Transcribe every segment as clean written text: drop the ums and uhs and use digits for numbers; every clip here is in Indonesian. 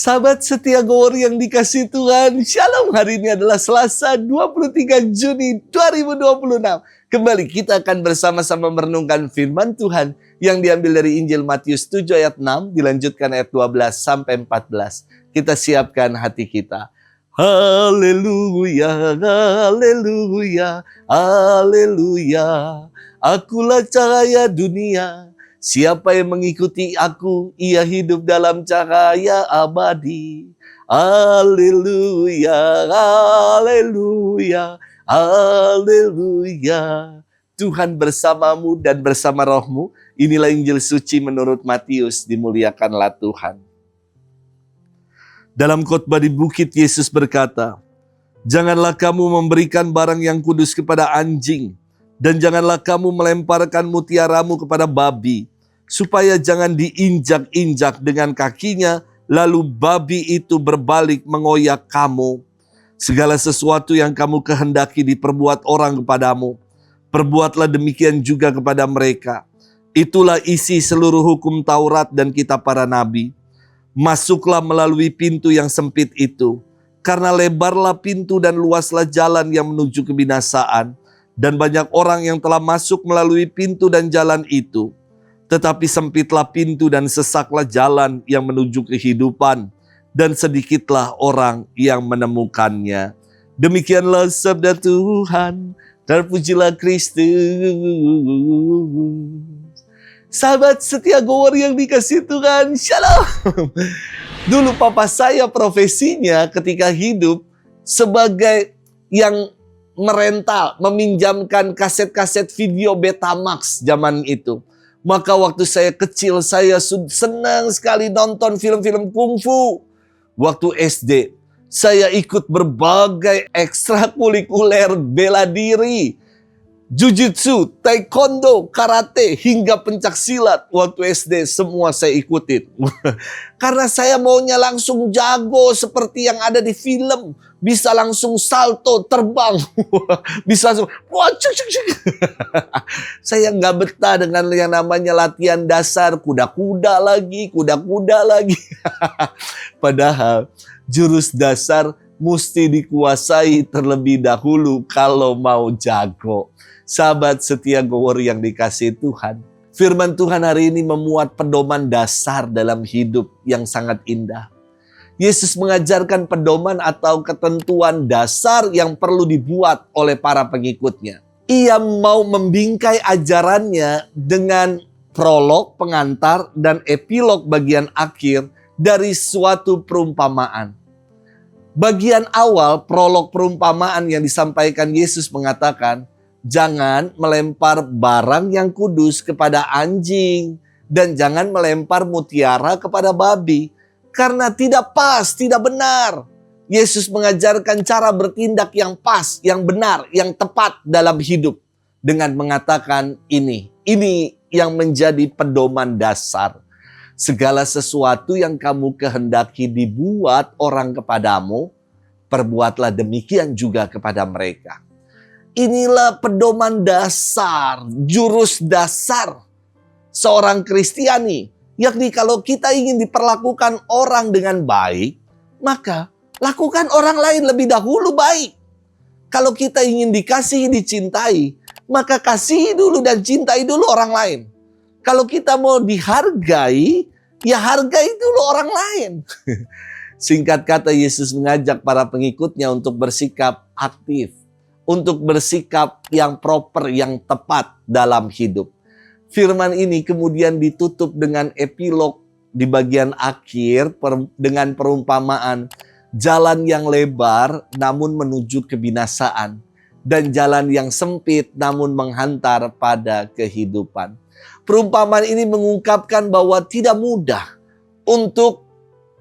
Sahabat setia Gowor yang dikasihi Tuhan, Shalom. Hari ini adalah Selasa 23 Juni 2026. Kembali kita akan bersama-sama merenungkan firman Tuhan yang diambil dari Injil Matius 7 ayat 6, dilanjutkan ayat 12 sampai 14. Kita siapkan hati kita. Haleluya, haleluya, haleluya. Akulah cahaya dunia. Siapa yang mengikuti aku, ia hidup dalam cahaya abadi. Haleluya, haleluya, haleluya. Tuhan bersamamu dan bersama rohmu. Inilah Injil suci menurut Matius, dimuliakanlah Tuhan. Dalam khotbah di bukit, Yesus berkata, "Janganlah kamu memberikan barang yang kudus kepada anjing, dan janganlah kamu melemparkan mutiaramu kepada babi, supaya jangan diinjak-injak dengan kakinya, lalu babi itu berbalik mengoyak kamu. Segala sesuatu yang kamu kehendaki diperbuat orang kepadamu, perbuatlah demikian juga kepada mereka. Itulah isi seluruh hukum Taurat dan kitab para nabi. Masuklah melalui pintu yang sempit itu, karena lebarlah pintu dan luaslah jalan yang menuju kebinasaan, dan banyak orang yang telah masuk melalui pintu dan jalan itu. Tetapi sempitlah pintu dan sesaklah jalan yang menuju kehidupan, dan sedikitlah orang yang menemukannya." Demikianlah sabda Tuhan. Terpujilah Kristus. Sahabat setia Gowor yang dikasihi Tuhan, Shalom. Dulu papa saya profesinya ketika hidup sebagai yang merental, meminjamkan kaset-kaset video Betamax zaman itu. Maka waktu saya kecil, saya senang sekali nonton film-film kungfu. Waktu SD, saya ikut berbagai ekstrakurikuler bela diri. Jujutsu, taekwondo, karate, hingga pencaksilat. Waktu SD semua saya ikutin. Karena saya maunya langsung jago seperti yang ada di film. Bisa langsung salto, terbang. Bisa langsung, wah, cuk, cuk, cuk. Saya nggak betah dengan yang namanya latihan dasar. Kuda-kuda lagi. Padahal jurus dasar mesti dikuasai terlebih dahulu kalau mau jago. Sahabat setia Gowor yang dikasihi Tuhan, firman Tuhan hari ini memuat pedoman dasar dalam hidup yang sangat indah. Yesus mengajarkan pedoman atau ketentuan dasar yang perlu dibuat oleh para pengikutnya. Ia mau membingkai ajarannya dengan prolog, pengantar, dan epilog bagian akhir dari suatu perumpamaan. Bagian awal prolog perumpamaan yang disampaikan Yesus mengatakan, jangan melempar barang yang kudus kepada anjing, dan jangan melempar mutiara kepada babi, karena tidak pas, tidak benar. Yesus mengajarkan cara bertindak yang pas, yang benar, yang tepat dalam hidup, dengan mengatakan ini yang menjadi pedoman dasar. Segala sesuatu yang kamu kehendaki dibuat orang kepadamu, perbuatlah demikian juga kepada mereka. Inilah pedoman dasar, jurus dasar seorang Kristiani. Yakni kalau kita ingin diperlakukan orang dengan baik, maka lakukan orang lain lebih dahulu baik. Kalau kita ingin dikasihi, dicintai, maka kasihi dulu dan cintai dulu orang lain. Kalau kita mau dihargai, ya hargai dulu orang lain. Singkat kata, Yesus mengajak para pengikutnya untuk bersikap aktif, untuk bersikap yang proper, yang tepat dalam hidup. Firman ini kemudian ditutup dengan epilog di bagian akhir dengan perumpamaan jalan yang lebar namun menuju kebinasaan, dan jalan yang sempit namun menghantar pada kehidupan. Perumpamaan ini mengungkapkan bahwa tidak mudah untuk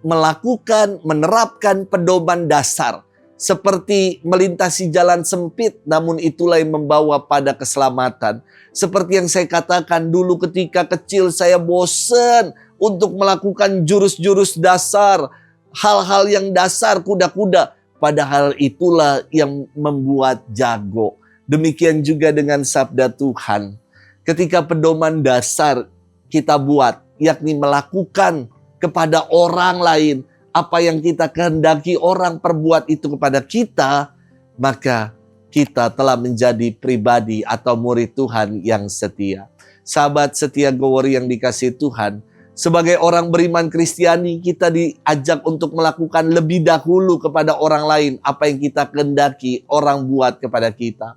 melakukan, menerapkan pedoman dasar seperti melintasi jalan sempit, namun itulah yang membawa pada keselamatan. Seperti yang saya katakan dulu ketika kecil, saya bosan untuk melakukan jurus-jurus dasar, hal-hal yang dasar, kuda-kuda. Padahal itulah yang membuat jago. Demikian juga dengan sabda Tuhan. Ketika pedoman dasar kita buat, yakni melakukan kepada orang lain apa yang kita kehendaki orang perbuat itu kepada kita, maka kita telah menjadi pribadi atau murid Tuhan yang setia. Sahabat setia Gowori yang dikasihi Tuhan, sebagai orang beriman Kristiani, kita diajak untuk melakukan lebih dahulu kepada orang lain apa yang kita kehendaki orang buat kepada kita.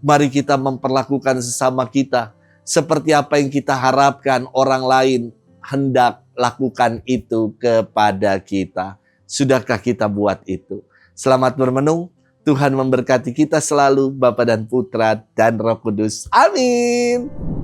Mari kita memperlakukan sesama kita seperti apa yang kita harapkan orang lain hendak lakukan itu kepada kita. Sudahkah kita buat itu? Selamat bermenung. Tuhan memberkati kita selalu, Bapa dan Putra dan Roh Kudus. Amin.